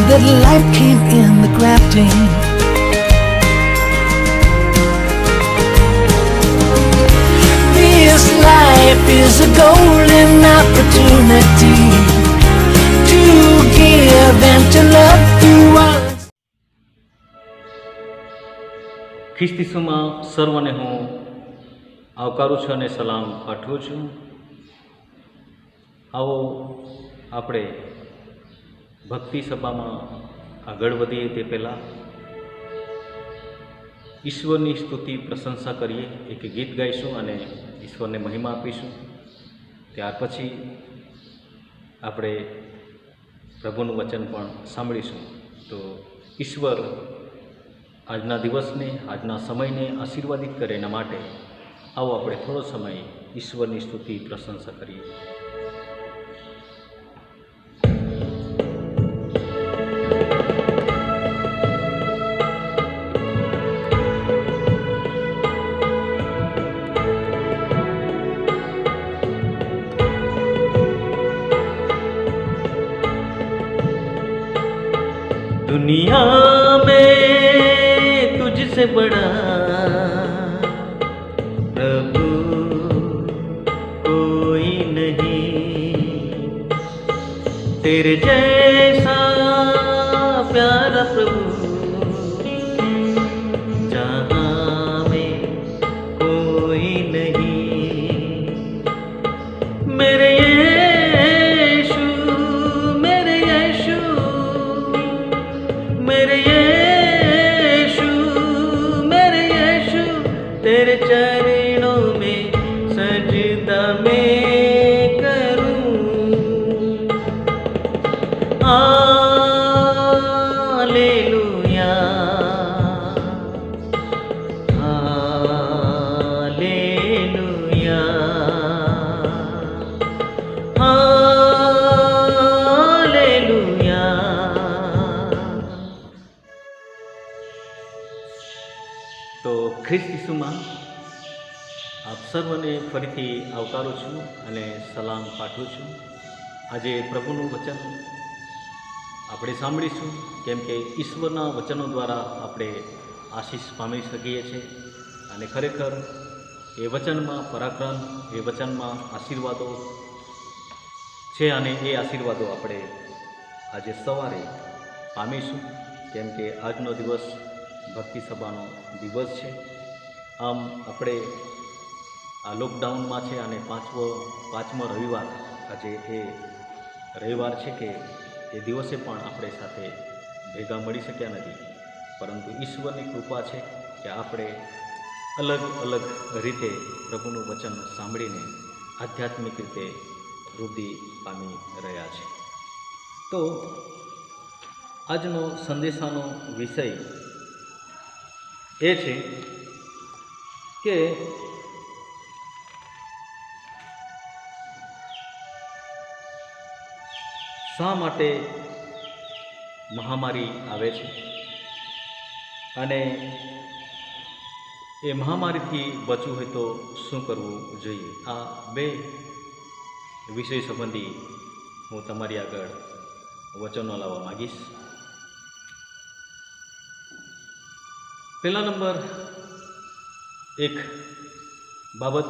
that life came in the grafting. This life is a golden opportunity to give and to love through others. ખ્રિસ્તીસુમાં સર્વને હું આવકારું છું અને સલામ પાઠવું છું. આવો આપણે ભક્તિ સભામાં આગળ વધીએ તે પહેલાં ઈશ્વરની સ્તુતિ પ્રશંસા કરીએ, એક ગીત ગાઈશું અને ઈશ્વરને મહિમા આપીશું. ત્યાર પછી આપણે પ્રભુનું વચન પણ સાંભળીશું. તો ઈશ્વર આજના દિવસને, આજના સમયને આશીર્વાદિત કરે એના માટે આવો આપણે થોડો સમય ઈશ્વરની સ્તુતિ પ્રશંસા કરીએ. दुनिया में तुझसे बड़ा प्रभु कोई नहीं, तेरे जैसा प्यारा प्रभु जहाँ में कोई नहीं. मेरे यीशु, मेरे यीशु, मेरे यीशु, मेरे यीशु, तेरे चरणों में सजदा मैं करूं. Hallelujah, hallelujah, hallelujah. તો ખ્રિસ્ત ઈસુમાં આપ સર્વને ફરીથી આવકારું છું અને સલામ પાઠવું છું. આજે પ્રભુનું વચન આપણે સાંભળીશું, કેમ કે ઈશ્વરના વચનો દ્વારા આપણે આશીષ પામી શકીએ છીએ. અને ખરેખર એ વચનમાં પરાક્રમ, એ વચનમાં આશીર્વાદો છે અને એ આશીર્વાદો આપણે આજે સવારે પામીશું, કેમ કે આજનો દિવસ ભક્તિ સભાનો દિવસ છે. આમ આપણે આ લોકડાઉનમાં છે અને પાંચમો રવિવાર આજે એ રવિવાર છે કે એ દિવસે પણ આપણે સાથે ભેગા મળી શક્યા નથી, પરંતુ ઈશ્વરની કૃપા છે કે આપણે અલગ અલગ રીતે પ્રભુનું વચન સાંભળીને આધ્યાત્મિક રીતે વૃદ્ધિ પામી રહ્યા છે. તો આજનો સંદેશાનો વિષય એ છે કે શા માટે મહામારી આવે છે અને એ મહામારીથી બચવું હોય તો શું કરવું જોઈએ. આ બે વિષય સંબંધી હું તમારી આગળ વચનો લાવવા માગીશ. પહેલા નંબર એક બાબત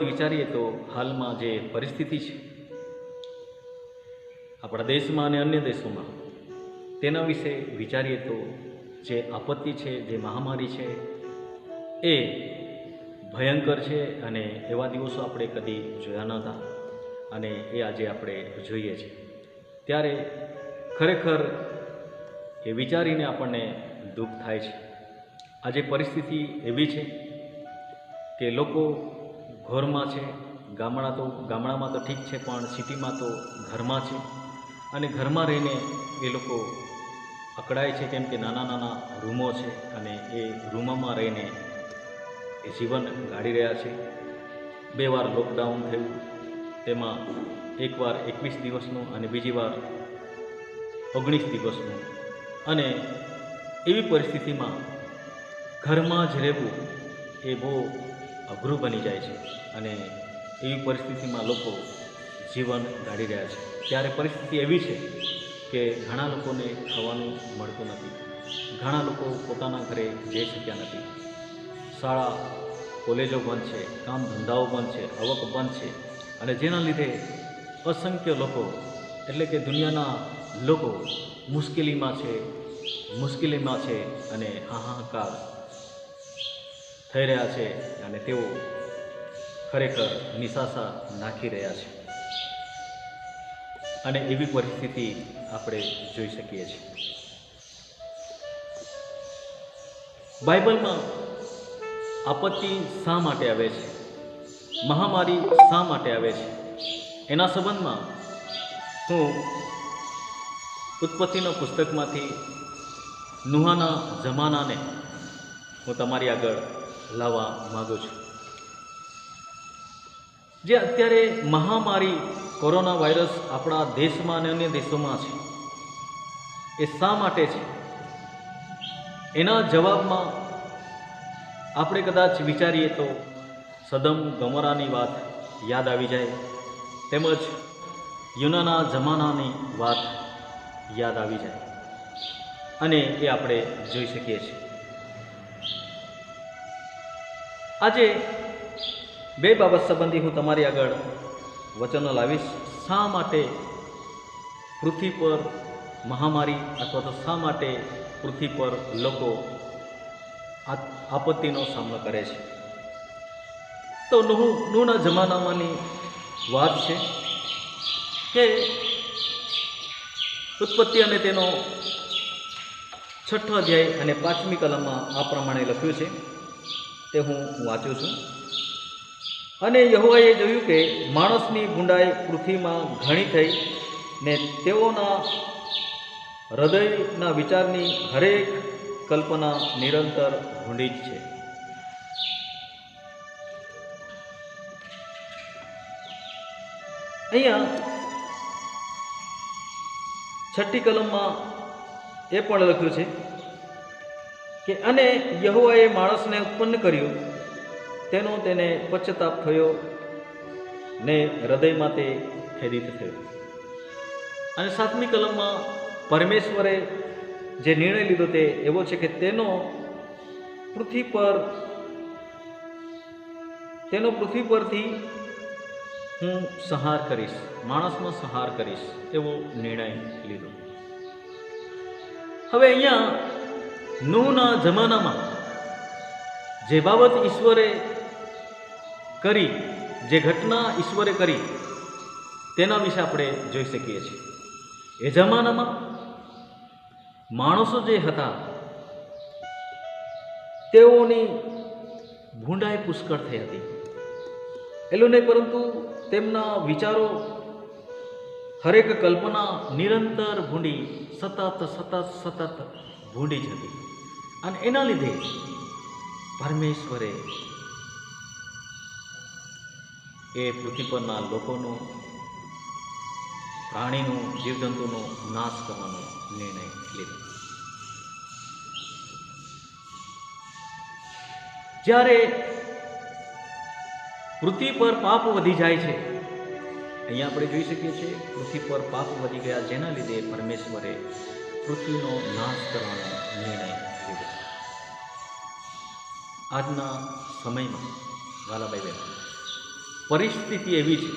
વિચારીએ તો હાલમાં જે પરિસ્થિતિ છે આપણા દેશમાં અને અન્ય દેશોમાં, તેના વિશે વિચારીએ તો જે આપત્તિ છે, જે મહામારી છે, એ ભયંકર છે અને એવા દિવસો આપણે કદી જોયા નહોતા અને એ આજે આપણે જોઈએ છીએ. ત્યારે ખરેખર એ વિચારીને આપણને દુઃખ થાય છે. આજે પરિસ્થિતિ એવી છે કે લોકો ઘરમાં છે, ગામડામાં તો ઠીક છે, પણ સિટીમાં તો ઘરમાં છે અને ઘરમાં રહીને એ લોકો અકળાય છે, કેમ કે નાના નાના રૂમો છે અને એ રૂમોમાં રહીને એ જીવન ગાળી રહ્યા છે. 2 વાર લોકડાઉન થયું, તેમાં એકવાર 21 દિવસનું અને બીજી વાર 19 દિવસનું. અને એવી પરિસ્થિતિમાં ઘરમાં જ રહેવું એ બહુ અઘરું બની જાય છે અને એવી પરિસ્થિતિમાં લોકો જીવન ગાળી રહ્યા છે. ત્યારે પરિસ્થિતિ એવી છે કે ઘણા લોકોને ખાવાનું મળતું નથી, ઘણા લોકો પોતાના ઘરે જઈ શક્યા નથી, શાળા કોલેજો બંધ છે, કામ ધંધાઓ બંધ છે, આવક બંધ છે, અને જેના લીધે અસંખ્ય લોકો એટલે કે દુનિયાના લોકો મુશ્કેલીમાં છે અને હાહાકાર થઈ રહ્યા છે, અને તેઓ ખરેખર નિસાસા નાખી રહ્યા છે. અને એવી પરિસ્થિતિ આપણે જોઈ શકીએ છીએ. બાઇબલમાં આપત્તિ શા માટે આવે છે, મહામારી શા માટે આવે છે, એના સંબંધમાં હું ઉત્પત્તિના પુસ્તકમાંથી નૂહના જમાનાને હું તમારી આગળ લાવવા માગું છું. જે અત્યારે મહામારી કોરોના વાયરસ આપણા દેશમાં અને અન્ય દેશોમાં છે, એ શા માટે છે? એના જવાબમાં આપણે કદાચ વિચારીએ તો સદમ ગમોરાની વાત યાદ આવી જાય, તેમજ યુનાના જમાનાની વાત યાદ આવી જાય, અને એ આપણે જોઈ શકીએ છીએ. આજે બે બાબત સંબંધી હું તમારી આગળ વચનો લાવીશ. શા માટે પૃથ્વી પર મહામારી અથવા તો શા માટે પૃથ્વી પર લોકો આપત્તિનો સામનો કરે છે? તો નૂહના જમાનામાંની વાત છે કે ઉત્પત્તિ અને તેનો 6ઠો અધ્યાય અને 5મી કલમમાં આ પ્રમાણે લખ્યું છે, તે હું વાંચું છું. અને યહોવાએ જોયું કે માણસની ભૂંડાઈ પૃથ્વીમાં ઘણી થઈ, ને તેઓના હૃદયના વિચારની હરેક કલ્પના નિરંતર ભૂંડી જ છે. અહીંયા 6ઠી કલમમાં એ પણ લખ્યું છે કે અને યહોવાએ માણસને ઉત્પન્ન કર્યું, તેનો તેને પશ્ચાતાપ થયો ને હૃદયમાં તે ખેદિત થયો. અને 7મી કલમમાં પરમેશ્વરે જે નિર્ણય લીધો તે એવો છે કે તેનો પૃથ્વી પરથી હું સંહાર કરીશ, માણસનો સંહાર કરીશ, એવો નિર્ણય લીધો. હવે અહીંયા નૂહના જમાનામાં જે બાબત ઈશ્વરે કરી, જે ઘટના ઈશ્વરે કરી, તેના વિશે આપણે જોઈ શકીએ છીએ. એ જમાનામાં માણસો જે હતા તેઓની ભૂંડાઈ પુષ્કળ થઈ હતી. એટલું નહીં, પરંતુ તેમના વિચારો, હરેક કલ્પના નિરંતર ભૂંડી, સતત ભૂંડી જ હતી. અને એના લીધે પરમેશ્વરે એ પૃથ્વી પરના લોકોનો, પ્રાણીનો, જીવજંતુનો નાશ કરવાનો નિર્ણય લીધો. જ્યારે પૃથ્વી પર પાપ વધી જાય છે, અહીંયા આપણે જોઈ શકીએ છીએ પૃથ્વી પર પાપ વધી ગયા, જેના લીધે પરમેશ્વરે પૃથ્વીનો નાશ કરવાનો નિર્ણય લીધો. આજના સમયમાં વાલાભાઈ બહેન, પરિસ્થિતિ એવી છે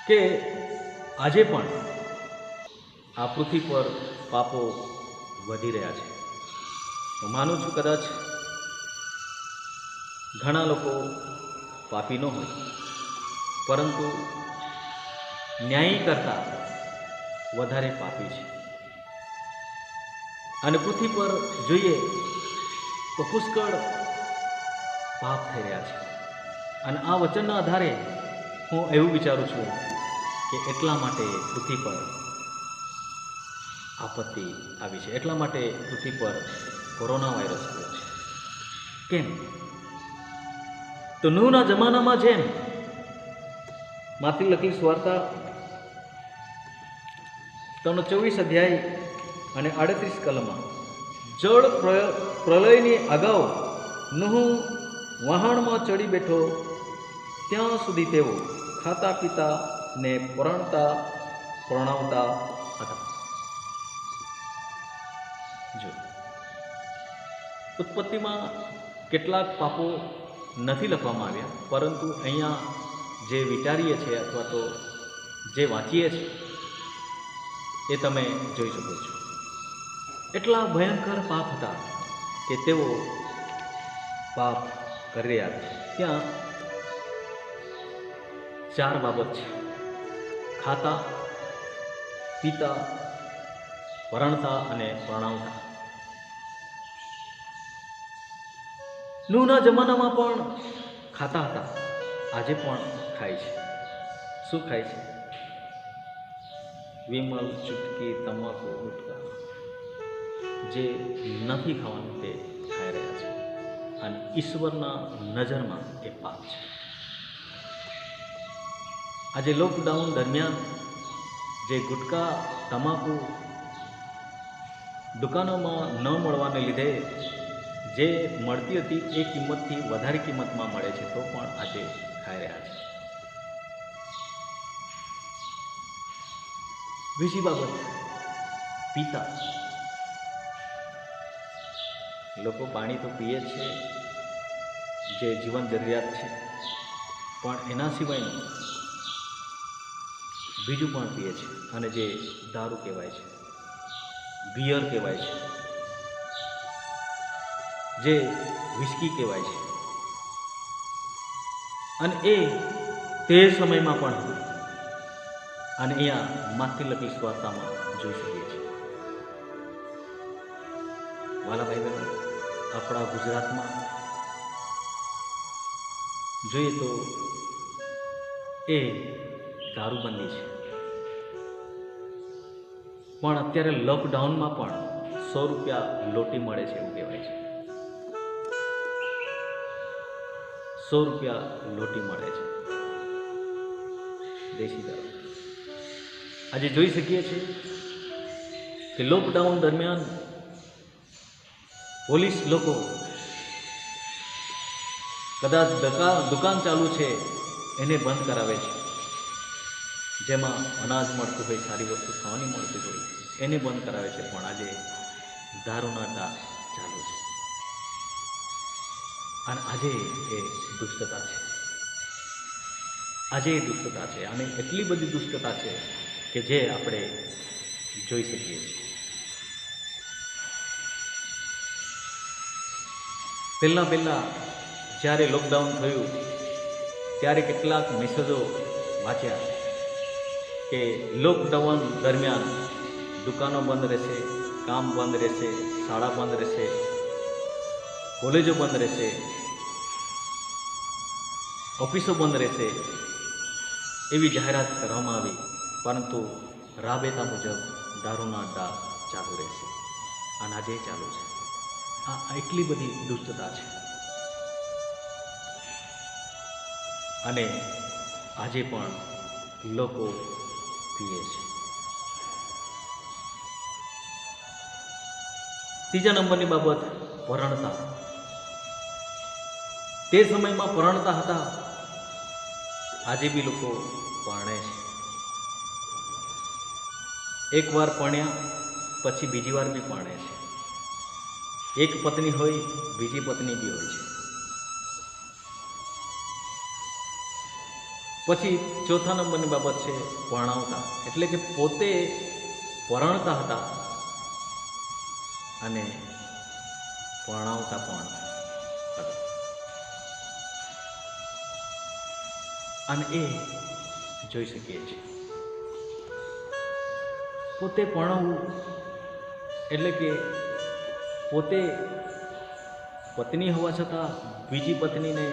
કે આજે પણ આ પૃથ્વી પર પાપો વધી રહ્યા છે. હું માનું છું કદાચ ઘણા લોકો પાપી ન હોય, પરંતુ ન્યાયી કરતાં વધારે પાપી છે. અને પૃથ્વી પર જોઈએ તો પુષ્કળ પાપ થઈ રહ્યા છે. અને આ વચનના આધારે હું એવું વિચારું છું કે એટલા માટે પૃથ્વી પર આપત્તિ આવી છે, એટલા માટે પૃથ્વી પર કોરોના વાયરસ આવ્યો છે. કેમ? તો નૂહના જમાનામાં જેમ માથી લખેલી સુવાર્તા 24 અધ્યાય અને 38 કલમમાં જળ પ્રલયની અગાઉ નૂહ વહાણમાં ચડી બેઠો ત્યાં સુધી તેઓ ખાતા પીતા ને પરણાવતા હતા. જો ઉત્પત્તિમાં કેટલાક પાપો નથી લખવામાં આવ્યા, પરંતુ અહીંયા જે વિચારીએ છીએ અથવા તો જે વાંચીએ છીએ એ તમે જોઈ શકો છો. એટલા ભયંકર પાપ હતા કે તેઓ પાપ કરી રહ્યા હતા. ત્યાં 4 બાબત છે: ખાતા, પીતા, પરણતા અને પરણાવતા. નૂહના જમાનામાં પણ ખાતા હતા, આજે પણ ખાય છે. શું ખાય છે? વિમલ, ચૂટકી, તમાકુ, ગુટકા. જે નથી ખાવાનું તે ખાઈ રહ્યા છે, અને ઈશ્વરના નજરમાં એ પાપ છે. આજે લોકડાઉન દરમિયાન જે ગુટકા, તમાકુ દુકાનોમાં ન મળવાને લીધે જે મળતી હતી એ કિંમતથી વધારે કિંમતમાં મળે છે, તો પણ આજે ખાઈ રહ્યા છે. બીજી બાબત, પીતા. લોકો પાણી તો પીએ જ છે, જે જીવન જરૂરિયાત છે, પણ એના સિવાયનું બીજું પણ પીએ છે, અને જે દારૂ કહેવાય છે, બિયર કહેવાય છે, જે વિસ્કી કહેવાય છે. અને એ તે સમયમાં પણ હતું, અને અહીંયા માથી લખી સ્વાર્થામાં જોઈ શકીએ છીએ. વાલા ભાઈ બહેનો, આપણા ગુજરાતમાં જોઈએ તો એ દારૂબંધી છે, પણ અત્યારે લોકડાઉનમાં પણ 100 રૂપિયા લોટી મળે છે એવું કહેવાય છે. 100 રૂપિયા લોટી મળે છે દેશી દારૂ. આજે જોઈ શકીએ છીએ કે લોકડાઉન દરમિયાન પોલીસ લોકો કદાચ દુકાન ચાલુ છે એને બંધ કરાવે છે, જેમાં અનાજ મળતું હોય, સારી વસ્તુ ખાવાની મળતી હોય એને બંધ કરાવે છે, પણ આજે દારૂના અડ્ડા ચાલુ છે. અને આજે એ દુષ્ટતા છે. આજે એ દુષ્ટતા છે, અને એટલી બધી દુષ્ટતા છે કે જે આપણે જોઈ શકીએ છીએ. પહેલાં જ્યારે લોકડાઉન થયું ત્યારે કેટલાક મેસેજો વાંચ્યા કે લોકડાઉન દરમિયાન દુકાનો બંધ રહેશે, કામ બંધ રહેશે, શાળા બંધ રહેશે, કોલેજો બંધ રહેશે, ઓફિસો બંધ રહેશે, એવી જાહેરાત કરવામાં આવી. પરંતુ રાબેતા મુજબ દારૂના અડ્ડા ચાલુ રહેશે, અને આજે ચાલુ છે. આ એટલી બધી દુષ્ટતા છે, અને આજે પણ લોકો પીએ છે. ત્રીજા નંબરની બાબત, પરણતા. તે સમયમાં પરણતા હતા, આજે બી લોકો પરણે છે. એકવાર પરણ્યા પછી બીજી વાર બી પરણે છે. એક પત્ની હોય, બીજી પત્ની બી હોય છે. પછી ચોથા નંબરની બાબત છે પરણાવતા, એટલે કે પોતે પરણતા હતા અને પરણાવતા પણ હતા. અને એ જોઈ શકીએ છીએ. પોતે પરણવું એટલે કે પોતે પત્ની હોવા છતાં બીજી પત્નીને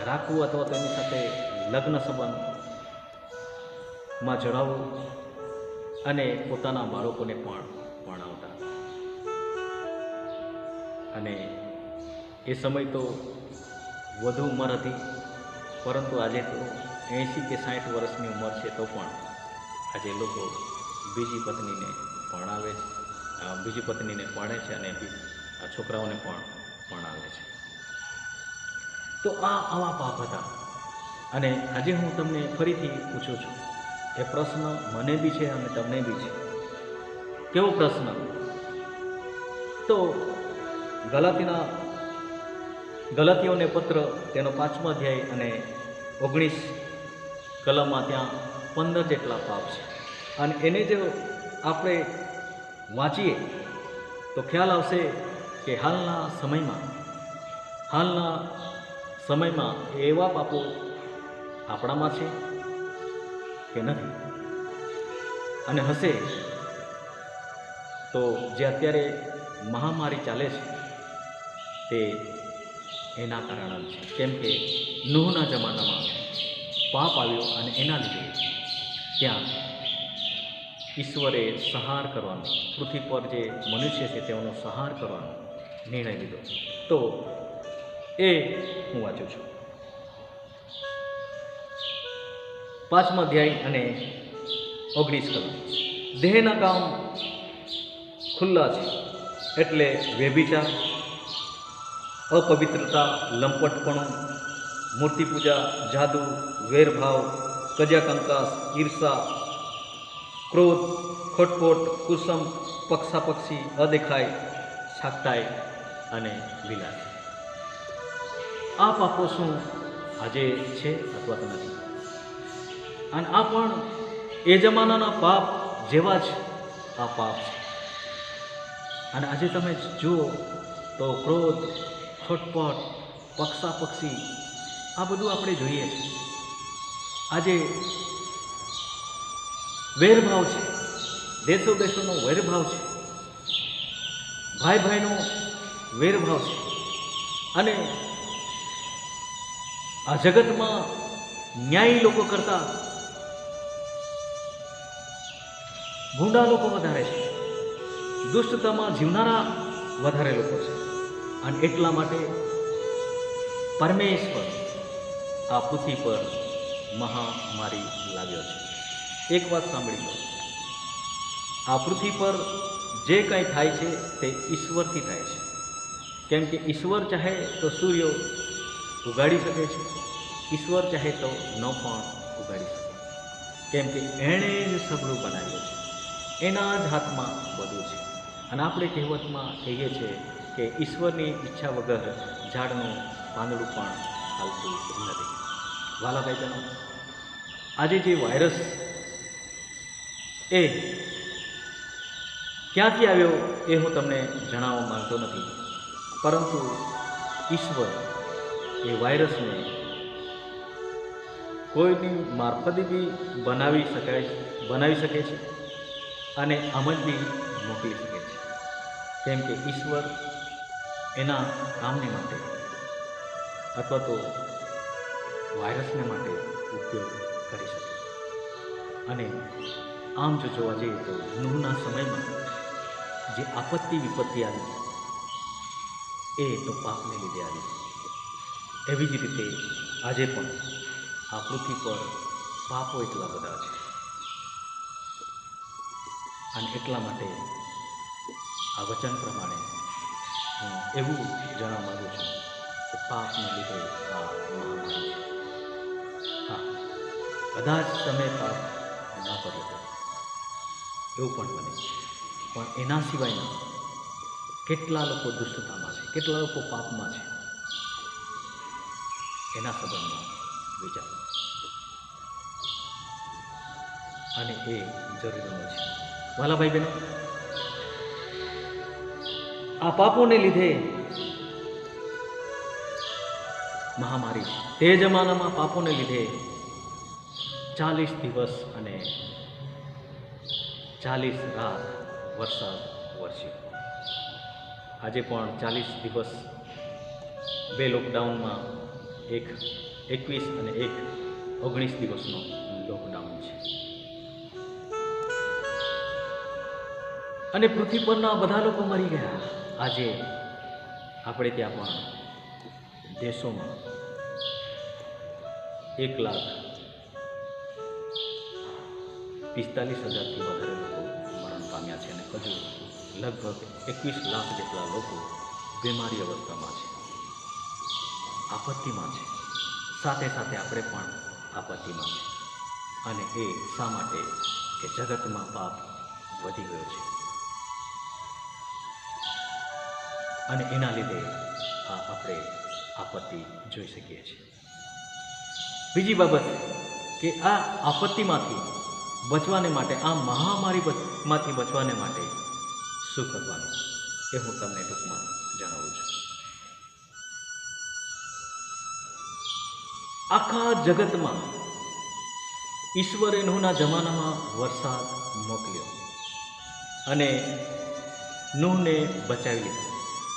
રાખવું અથવા તેની સાથે લગ્ન સંબંધમાં જોડાવવું, અને પોતાના બાળકોને પણ પરણાવતા. અને એ સમય તો વધુ ઉંમર હતી, પરંતુ આજે તો 80 કે 60 વર્ષની ઉંમર છે, તો પણ આજે લોકો બીજી પત્નીને પરણાવે છે, બીજી પત્નીને પરણે છે, અને છોકરાઓને પણ પરણાવે છે. તો આવા પાપ હતા. અને આજે હું તમને ફરીથી પૂછું છું, એ પ્રશ્ન મને બી છે અને તમને બી છે. કેવો પ્રશ્ન? તો ગલાતીઓને પત્ર તેનો 5મો અધ્યાય અને 19 કલમમાં ત્યાં 15 જેટલા પાપ છે. અને એને જો આપણે વાંચીએ તો ખ્યાલ આવશે કે હાલના સમયમાં એવા પાપો આપણામાં છે કે નથી, અને હશે તો જે અત્યારે મહામારી ચાલે છે તે એના કારણે છે. કેમ કે નૂહના જમાનામાં પાપ આવ્યો અને એના લીધે ત્યાં ઈશ્વરે સંહાર કરવાનો, પૃથ્વી પર જે મનુષ્ય છે તેઓનો સંહાર કરવાનો નિર્ણય લીધો. તો એ હું વાંચું છું. 5મો અધ્યાય અને 19 કલમ. દેહના કામ ખુલ્લા છે, એટલે વ્યભિચાર, અપવિત્રતા, લંપટપણું, મૂર્તિ પૂજા, જાદુ, વેરભાવ, કજિયા-કંકાસ, ઈર્ષા, ક્રોધ, ખોટપોટ, કુસમ, પક્ષાપક્ષી, અદેખાઈ, છાકટાઈ અને વિલાસ. આ પાપો શું આજે છે અથવા તો નથી? અને આ પણ એ જમાનાના પાપ જેવા જ આ પાપ છે. અને આજે તમે જુઓ તો ક્રોધ, ખોટપટ, પક્ષાપક્ષી, આ બધું આપણે જોઈએ છીએ. આજે વેરભાવ છે, દેશોનો વેરભાવ છે, ભાઈનો વેરભાવ છે. અને આ જગતમાં ન્યાયી લોકો કરતાં ગુંડા લોકો વધારે છે, દુષ્ટતામાં જીવનારા વધારે લોકો છે. અને એટલા માટે પરમેશ્વર આ પૃથ્વી પર મહામારી લાવ્યો છે. એક વાત સાંભળી લો, આ પૃથ્વી પર જે કંઈ થાય છે તે ઈશ્વરથી થાય છે. કેમ કે ઈશ્વર ચાહે તો સૂર્ય ઉગાડી શકે છે, ઈશ્વર ચાહે તો ન પણ ઉગાડી શકે. કેમ કે એણે જ સબળું બનાવ્યું છે, એના જ હાથમાં બધું છે. અને આપણે કહેવતમાં કહીએ છીએ કે ઈશ્વરની ઈચ્છા વગર ઝાડનું પાંદડું પણ હાલતું નથી. વાલા ભાઈ બહેનો, આજે જે વાયરસ એ ક્યાંથી આવ્યો એ હું તમને જણાવવા માંગતો નથી, પરંતુ ઈશ્વર એ વાયરસને કોઈની મારફતે બી બનાવી શકે છે અને આમ જ બી મોકલી શકે છે. કેમ કે ઈશ્વર એના કામને માટે અથવા તો વાયરસને માટે ઉપયોગ કરી શકે. અને આમ જો જોવા જઈએ તો નૂહના સમયમાં જે આપત્તિ વિપત્તિ આવી એ તો પાપને લીધે આવી. એવી જ રીતે આજે પણ આ પૃથ્વી પર પાપો એટલા બધા છે. અને એટલા માટે આ વચન પ્રમાણે હું એવું જણાવવા માગું છું કે પાપને લીધે આ મહામારી છે. હા, કદાચ તમે પાપ ન કર્યો હોય એવું પણ બને, પણ એના સિવાયના કેટલા લોકો દુષ્ટતામાં છે, કેટલા લોકો પાપમાં છે, એના સંબંધમાં વિચારો. અને એ જરૂરીનું છે. વાલા ભાઈ બહેનો, આ પાપોને લીધે મહામારી છે. તે જમાનામાં પાપોને લીધે 40 દિવસ અને 40 રાત વરસાદ વરસ્યો. આજે પણ 40 દિવસ 2 લોકડાઉનમાં, એક 21 અને એક 19 દિવસનો લોકડાઉન છે. અને પૃથ્વી પરના બધા લોકો મરી ગયા. આજે આપણે ત્યાં પણ દેશોમાં 1,45,000થી વધારે લોકો મરણ પામ્યા છે અને હજુ લગભગ 21 લાખ જેટલા લોકો બીમારી અવસ્થામાં છે, આપત્તિમાં છે. સાથે સાથે આપણે પણ આપત્તિમાં છે. અને એ શા માટે? કે જગતમાં પાપ વધી ગયો છે અને એના લીધે આપણે આપત્તિ જોઈ શકીએ છીએ. બીજી બાબત કે આ આપત્તિમાંથી બચવાને માટે, આ મહામારીમાંથી બચવાને માટે શું કરવાનું એ હું તમને ટૂંકમાં જણાવું છું. આખા જગતમાં ઈશ્વરે નૂહના જમાનામાં વરસાદ મોકલ્યો અને નૂહને બચાવી લીધો.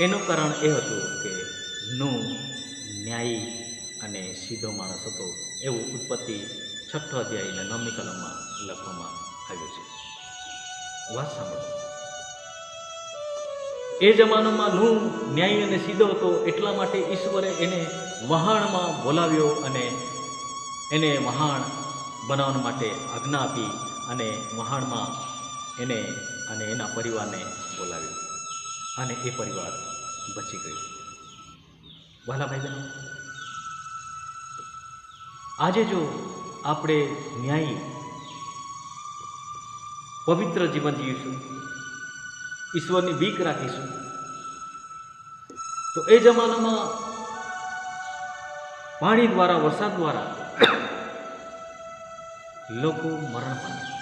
એનું કારણ એ હતું કે નૂહ ન્યાયી અને સીધો માણસ હતો, એવું ઉત્પત્તિ 6 અધ્યાય અને 9મી કલમમાં લખવામાં આવ્યું છે. વાત સાંભળો. એ જમાનામાં નૂહ ન્યાયી અને સીધો હતો, એટલા માટે ઈશ્વરે એને વહાણમાં બોલાવ્યો અને એને વહાણ બનાવવા માટે આજ્ઞા આપી અને વહાણમાં એને અને એના પરિવારને બોલાવ્યો અને એ પરિવાર બચી ગયો. વહાલા ભાઈ બહેનો, આજે જો આપણે ન્યાયી પવિત્ર જીવન જીવીશું, ઈશ્વરની બીક રાખીશું, તો એ જમાનામાં પાણી દ્વારા, વરસાદ દ્વારા લોકો મરણ પામ્યા,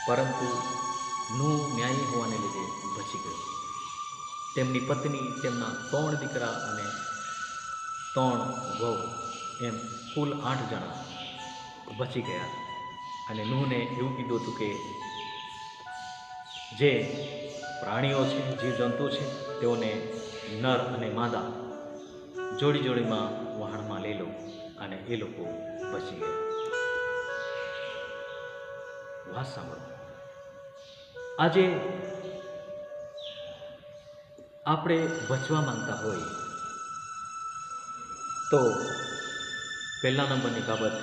પરંતુ નૂહ ન્યાયી હોવાને લીધે બચી ગયો. તેમની પત્ની, તેમના 3 દીકરા અને 3 વહુ, એમ કુલ 8 જણા બચી ગયા. અને નૂહને એવું કીધું હતું કે જે પ્રાણીઓ છે, જીવજંતુ છે, તેઓને નર અને માદા જોડી જોડીમાં વહાણમાં લઈ લો, અને એ લોકો બચી ગયા. વાત સાંભળો. આજે આપણે બચવા માંગતા હોય તો પહેલા નંબરની બાબત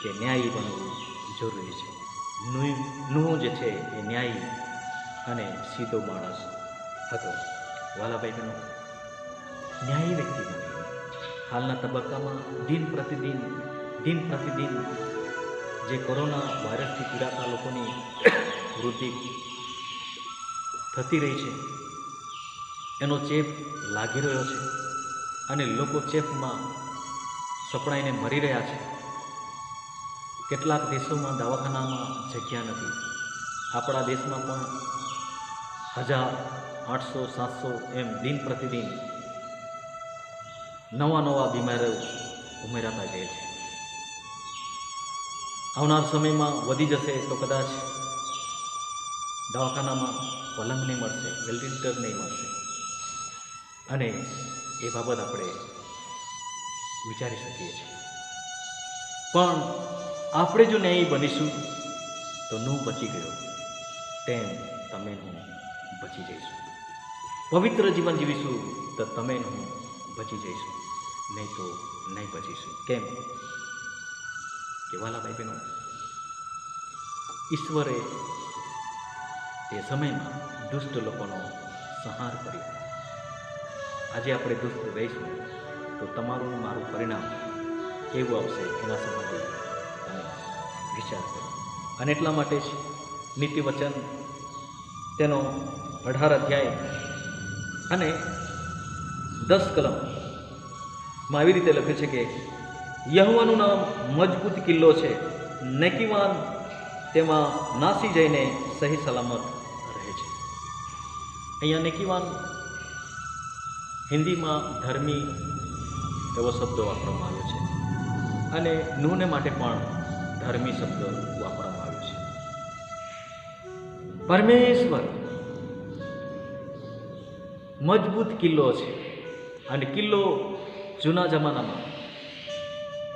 કે ન્યાયી બનવું જરૂરી છે. નૂહ જે છે એ ન્યાયી અને સીધો માણસ હતો. વાલાભાઈ બહેનો, ન્યાયી વ્યક્તિ બની હાલના તબક્કામાં દિન પ્રતિદિન જે કોરોના વાયરસથી પીડાતા લોકોની વૃદ્ધિ થતી રહી છે, એનો ચેપ લાગી રહ્યો છે અને લોકો ચેપમાં સપડાઈને મરી રહ્યા છે. કેટલાક દેશોમાં દવાખાનામાં જગ્યા નથી. આપણા દેશમાં પણ 1000, 800, 700 એમ દિન પ્રતિદિન નવા બીમારીઓ ઉમેરાતા જાય છે. આવનાર સમયમાં વધી જશે તો કદાચ દવાખાનામાં પલંગ નહીં મળશે, વેન્ટિલેટર નહીં મળશે, અને એ બાબત આપણે વિચારી શકીએ છીએ. પણ આપણે જો ન્યાયી બનીશું તો નૂહ બચી ગયો તેમ તમે હું બચી જઈશું. પવિત્ર જીવન જીવીશું તો તમે હું બચી જઈશું, નહીં તો નહીં બચીશું. કેમ કે વાલા ભાઈ બહેનો, ઈશ્વરે તે સમયમાં દુષ્ટ લોકોનો સંહાર કર્યો. આજે આપણે દુષ્ટ રહીશું તો તમારું મારું પરિણામ કેવું આવશે એના સંબંધે તમે વિચાર કરો. અને એટલા માટે જ નીતિવચન તેનો 18 અધ્યાય અને 10 કલમમાં આવી રીતે લખ્યું છે કે યહોવાનું નામ મજબૂત કિલ્લો છે, નેકીવાન તેમાં નાસી જઈને સહી સલામત રહે છે. અહીંયા નેકીવાન હિન્દીમાં ધર્મી એવો શબ્દ વાપરવામાં આવ્યો છે અને નૂહને માટે પણ ધર્મી શબ્દ વાપરવામાં આવ્યો છે. પરમેશ્વર મજબૂત કિલ્લો છે, અને કિલ્લો જૂના જમાનામાં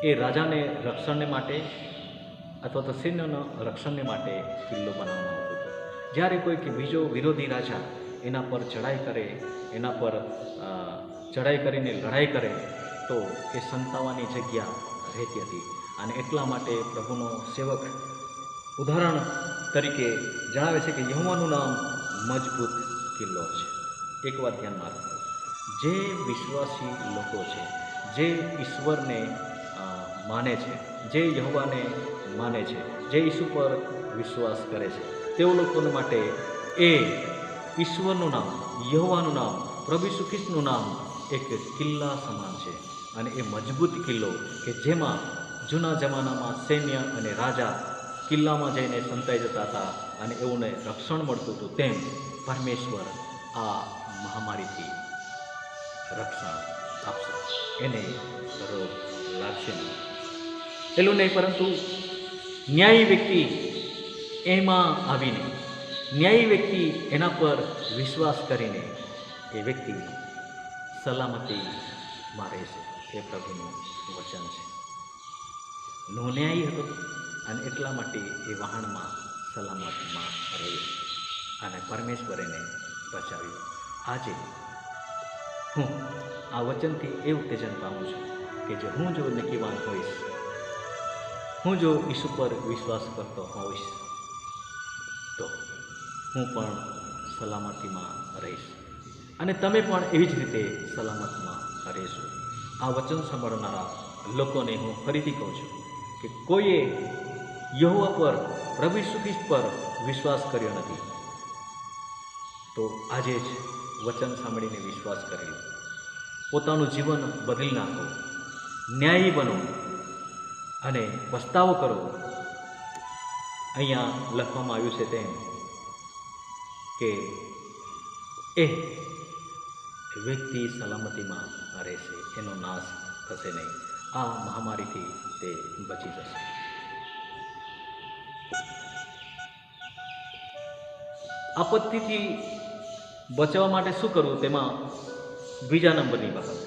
એ રાજાને રક્ષણને માટે અથવા તો સૈન્યના રક્ષણને માટે કિલ્લો બનાવવામાં આવતો હતો. જ્યારે કોઈક બીજો વિરોધી રાજા એના પર ચડાઈ કરે, એના પર ચડાઈ કરીને લડાઈ કરે તો એ સંતાવાની જગ્યા રહેતી હતી. અને એટલા માટે પ્રભુનો સેવક ઉદાહરણ તરીકે જણાવે છે કે યહોવાનું નામ મજબૂત કિલ્લો છે. એક વાત ધ્યાનમાં રાખો, જે વિશ્વાસી લોકો છે, જે ઈશ્વરને માને છે, જે યહોવાને માને છે, જે ઈસુ પર વિશ્વાસ કરે છે, તેઓ લોકોને માટે એ ઈશ્વરનું નામ, યહોવાનું નામ, પ્રભુ ઈસુ ખ્રિસ્તનું નામ એક કિલ્લા સમાન છે. અને એ મજબૂત કિલ્લો કે જેમાં જૂના જમાનામાં સૈન્ય અને રાજા કિલ્લામાં જઈને સંતાઈ જતા હતા અને એઓને રક્ષણ મળતું હતું, તેમ પરમેશ્વર આ મહામારીથી રક્ષણ આપશે. એને રોગ લાગશે નહીં. એટલું નહીં, પરંતુ ન્યાયી વ્યક્તિ એમાં આવીને, ન્યાયી વ્યક્તિ એના પર વિશ્વાસ કરીને એ વ્યક્તિ સલામતીમાં રહેશે. એ પ્રભુનું વચન છે. ન્યાયી હતો અને એટલા માટે એ વહાણમાં સલામતમાં રહ્યો અને પરમેશ્વર એને બચાવ્યો. આજે હું આ વચનથી એવું ઉત્તેજન પામું છું કે જો હું જો નકીવાન હોઈશ, હું જો ઈસુ પર વિશ્વાસ કરતો હોઈશ, તો હું પણ સલામતીમાં રહીશ અને તમે પણ એવી જ રીતે સલામતમાં રહેશો. આ વચન સાંભળનારા લોકોને હું ફરીથી કહું છું કે કોઈએ યહોવા પર, પ્રભુ ઈસુ ખ્રિસ્ત પર વિશ્વાસ કર્યો નથી, તો આજે જ વચન સાંભળીને વિશ્વાસ કરી લો. પોતાનું જીવન બદલી નાખો, ન્યાયી બનો અને પસ્તાવો કરો. અહીંયા લખવામાં આવ્યું છે તેમ કે એ વ્યક્તિ સલામતીમાં રહેશે, એનો નાશ થશે નહીં. આ મહામારીથી તે બચી જશે. આપત્તિથી બચવા માટે શું કરવું, તેમાં બીજા નંબરની બાબત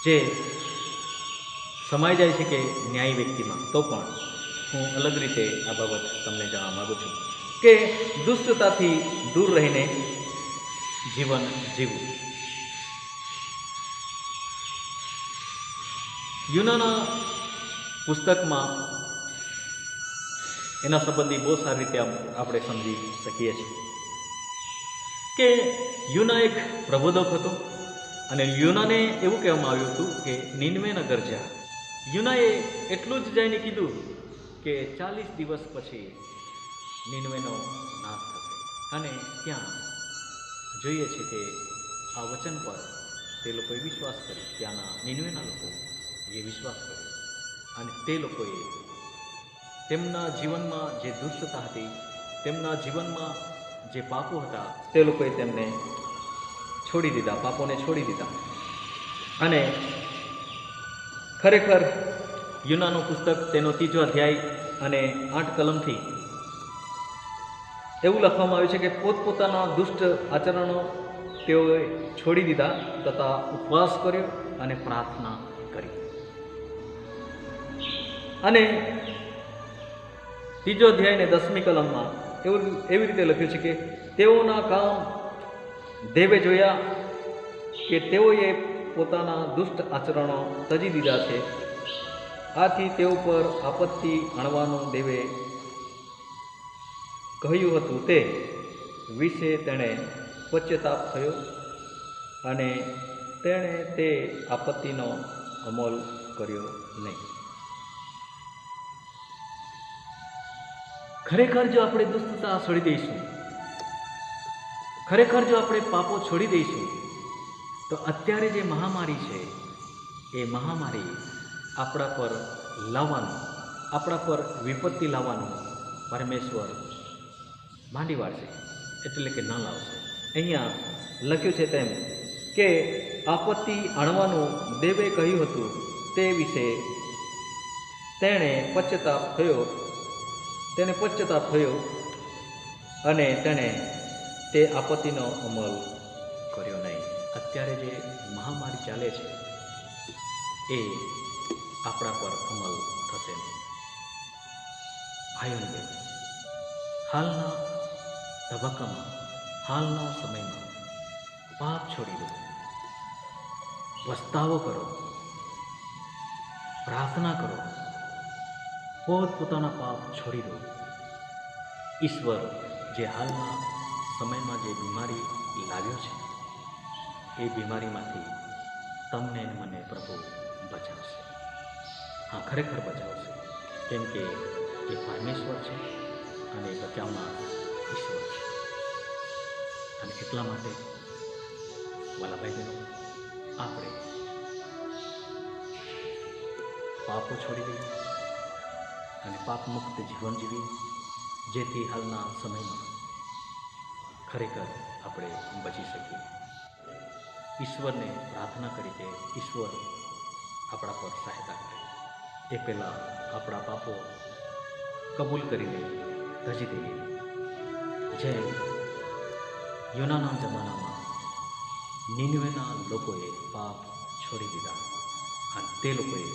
જે સમાઈ જાય છે કે ન્યાયી વ્યક્તિમાં, તો પણ હું અલગ રીતે આ બાબત તમને જણાવવા માગું છું કે દુષ્ટતાથી દૂર રહીને જીવન જીવવું. યુનાના પુસ્તકમાં એના સંબંધી બહુ સારી રીતે આપણે સમજી શકીએ છીએ કે યુના એક પ્રબોધક હતો અને યુનાને એવું કહેવામાં આવ્યું હતું કે નીનવે નગર જા. યુનાએ એટલું જ જઈને કીધું કે 40 દિવસ પછી નીનવેનો નાશ થશે. અને ત્યાં જોઈએ છે કે આ વચન પર તે લોકોએ વિશ્વાસ કર્યો. ત્યાંના નીનવેના લોકો એ વિશ્વાસ કર્યો અને તે લોકોએ તેમના જીવનમાં જે દુષ્ટતા હતી, તેમના જીવનમાં જે પાપો હતા, તે લોકોએ તેમને છોડી દીધા, પાપોને છોડી દીધા. અને ખરેખર યુનાનું પુસ્તક તેનો 3જો અધ્યાય અને 8 કલમથી એવું લખવામાં આવ્યું છે કે પોતપોતાના દુષ્ટ આચરણો તેઓએ છોડી દીધા તથા ઉપવાસ કર્યો અને પ્રાર્થના કરી. અને 3જો અધ્યાય ને 10મી કલમમાં એવી રીતે લખ્યું છે કે તેઓના કામ દેવે જોયા કે તેઓએ પોતાના દુષ્ટ આચરણો તજી દીધા છે. આથી તેઓ પર આપત્તિ આણવાનું દેવે કહ્યું હતું તે વિશે તેણે પશ્ચાતાપ થયો અને તેણે તે આપત્તિનો અમલ કર્યો નહીં. ખરેખર જો આપણે દુષ્ટતા છોડી દઈશું, ખરેખર જો આપણે પાપો છોડી દઈશું, તો અત્યારે જે મહામારી છે એ મહામારી આપણા પર લાવવાનું, આપણા પર વિપત્તિ લાવવાનું પરમેશ્વર માંડી વાળશે, એટલે કે ન લાવશે. અહીંયા લખ્યું છે તેમ કે આપત્તિ આણવાનું દેવે કહ્યું હતું તે વિશે તેણે પશ્ચાતાપ થયો અને તેણે તે આપત્તિનો અમલ કર્યો નહીં. અત્યારે જે મહામારી ચાલે છે એ આપણા પર અમલ થશે નહીં. ભાઈઓ બહેનો, હાલના તબક્કામાં, હાલના સમયમાં પાપ છોડી દો, પસ્તાવો કરો, પ્રાર્થના કરો, પોતપોતાના પાપ છોડી દો. ઈશ્વર જે હાલના સમયમાં જે બીમારી લાવ્યો છે એ બીમારીમાંથી તમને ને મને પ્રભુ બચાવશે. હા, ખરેખર બચાવશે, કેમ કે એ પરમેશ્વર છે અને બચાવનાર ઈશ્વર છે. અને એટલા માટે વાલા ભાઈ બહેનો, આપણે પાપો છોડી દઈએ અને પાપમુક્ત જીવન જીવીએ, જેથી હાલના સમયમાં ખરેખર આપણે બચી શકીએ. ઈશ્વરને પ્રાર્થના કરી કે ઈશ્વર આપણા પર સહાયતા કરે. એ પહેલાં આપણા પાપો કબૂલ કરીને ધજી દઈએ. જેમ યોનાના જમાનામાં નીનવેના લોકોએ પાપ છોડી દીધા અને તે લોકોએ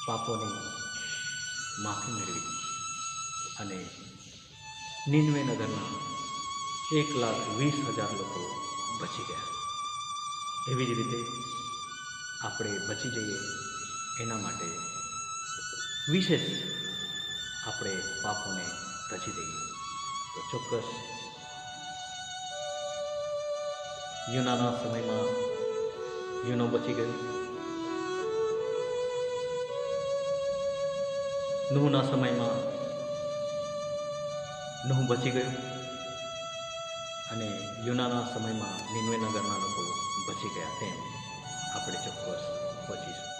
પાપોની માફી મેળવી અને નીનવે નગરના 1,20,000 લોકો બચી ગયા. એવી જ રીતે આપણે બચી જઈએ એના માટે વિશેષ આપણે પાપોને ધજી દઈએ. તો ચોક્કસ યુનાના સમયમાં યુનો બચી ગયો, નૂહના સમયમાં નૂહ બચી ગયો અને યુનાના સમયમાં નીનવે નગરના લોકો બચી ગયા. તેમ આપણે ચોક્કસ બચીશું.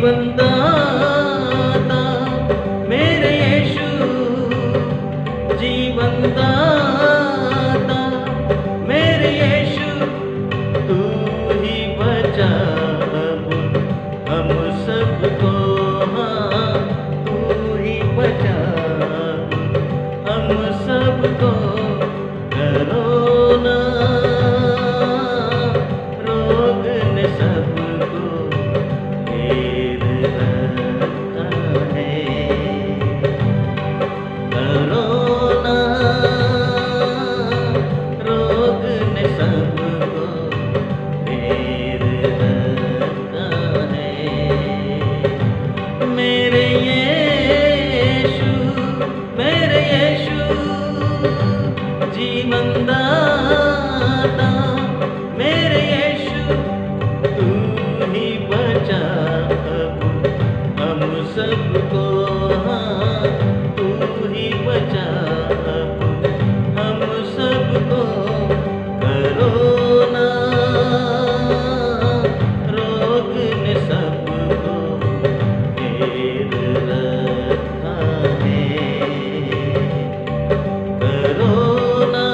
जीवनदाता मेरे यीशु, जीवनदाता मेरे यीशु, तू ही बचा अब हम सबको, हाँ तू ही बचा हम सबको। करोना रोग ने सबको घेर रखा है, करोना रोग ने सबको घेर रखा है। मेरे यीशु, मेरे यीशु, जीवनदाता मेरे यीशु, तू ही बचा अब हम सबको, हाँ तू ही बचा अब हम सबको। करोना रोग ने सबको घेर रखा है, करोना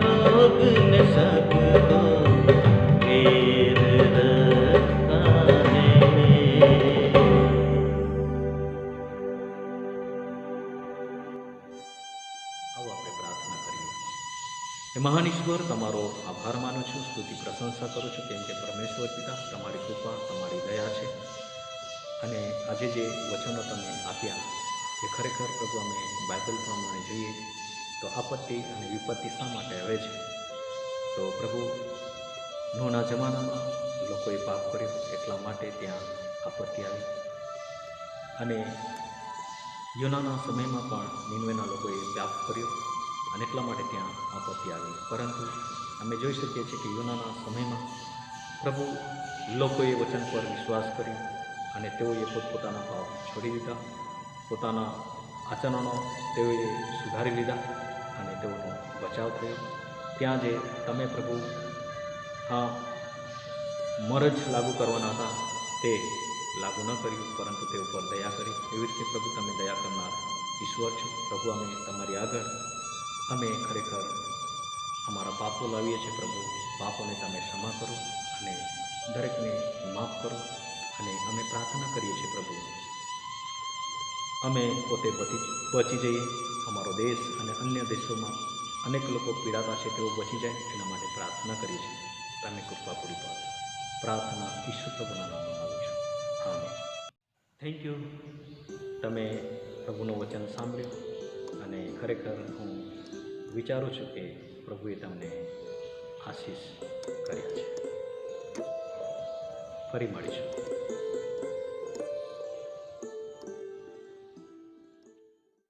रोग ने सबको घेर रखा है। આવો આપણે પ્રાર્થના કરીએ. એ મહાન ઈશ્વર, તમારો આભાર માનું છું, સ્તુતિ પ્રશંસા કરું છું, કેમ કે પરમેશ્વર પિતા તમારી કૃપા, તમારી દયા છે. અને આજે જે વચનો તમે આપ્યા એ ખરેખર પ્રભુ અમે બાઇબલ પ્રમાણે જોઈએ તો આપત્તિ અને વિપત્તિ શા માટે આવે છે? તો પ્રભુ નૂહના જમાનામાં લોકોએ પાપ કર્યો એટલા માટે ત્યાં આપત્તિ આવી, અને યોનાના સમયમાં પણ નીનવેના લોકોએ પાપ કર્યો અને એટલા માટે ત્યાં આપત્તિ આવી. પરંતુ અમે જોઈ શકીએ છીએ કે યોનાના સમયમાં પ્રભુ લોકોએ વચન પર વિશ્વાસ કર્યો અને તેઓએ પોતપોતાના પાપ છોડી દીધા, પોતાના આચરણો તેઓએ સુધારી લીધા અને તેઓનો બચાવ થયો. ત્યાં જે તમે પ્રભુ હા મરજ લાગુ કરવાના હતા તે લાગુ ન કર્યું, પરંતુ તે ઉપર દયા કરી. એવી રીતે પ્રભુ તમે દયા કરનાર ઈશ્વર છો. પ્રભુ અમે તમારી આગળ અમે ખરેખર અમારા પાપો લાવીએ છીએ. પ્રભુ પાપોને તમે ક્ષમા કરો અને દરેકને માફ કરો. અને અમે પ્રાર્થના કરીએ છીએ પ્રભુ અમે પોતે બચી જઈએ, અમારો દેશ અને અન્ય દેશોમાં અનેક લોકો પીડાતા છે તેઓ બચી જાય એના માટે પ્રાર્થના કરીએ છીએ. તમે કૃપા પૂરી પાડો. પ્રાર્થના ઈશ્વર પ્રભુના નામમાં માગું છું. આમેન. Thank you. તમે પ્રભુનું વચન સાંભળ્યું અને ખરેખર હું વિચારું છું કે પ્રભુએ તમને આશીષ કર્યા છે. ફરી મળીશું.